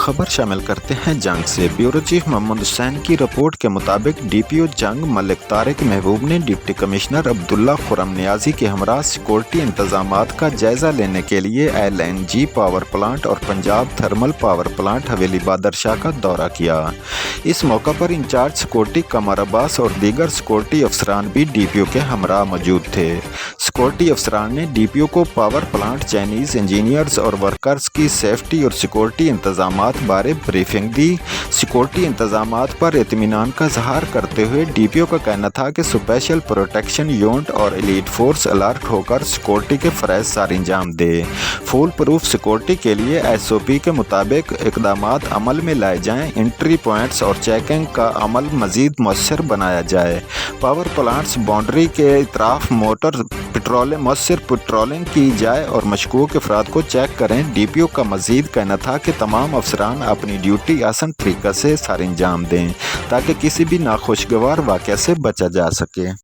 खबर शामिल करते हैं जंग से। ब्यूरो चीफ मोहम्मद हुसैन की रिपोर्ट के मुताबिक डीपीओ जंग मलिक तारिक महबूब ने डिप्टी कमिश्नर अब्दुल्ला खुरम नियाजी के हमरा सिक्योरिटी इंतजामात का जायजा लेने के लिए LNG पावर प्लांट और पंजाब थर्मल पावर प्लांट हवेली बादरशाह का दौरा किया। इस मौका पर इंचार्ज सिक्योरिटी कमर अब्बास और दीगर सिक्योरिटी अफसरान भी डीपीओ के हमरा मौजूद थे। सिक्योरिटी अफसरान ने डीपीओ को पावर प्लांट, चाइनीज इंजीनियर्स और वर्कर्स की सेफ्टी और सिक्योरिटी इंतजामात बारे ब्रीफिंग दी। सिक्योरिटी इंतजामात पर इत्मीनान का इजहार करते हुए डीपीओ का कहना था कि स्पेशल प्रोटेक्शन यूनिट और एलीट फोर्स अलर्ट होकर सिक्योरिटी के फ़रज़ सार अंजाम दे। फुल प्रूफ सिक्योरिटी के लिए SOP के मुताबिक इक़दामात अमल में लाए जाएँ। एंट्री पॉइंट्स और चेकिंग का अमल मज़ीद मौसर बनाया जाए। पावर प्लांट्स बाउंड्री के इतराफ़ मोटर मौसर पेट्रोलिंग की जाए और मशकूक अफराद को चेक करें। डीपीओ का मज़ीद कहना था कि तमाम अफसरान अपनी ड्यूटी आसान तरीक़े से सर अंजाम दें ताकि किसी भी नाखुशगवार वाक़या से बचा जा सके।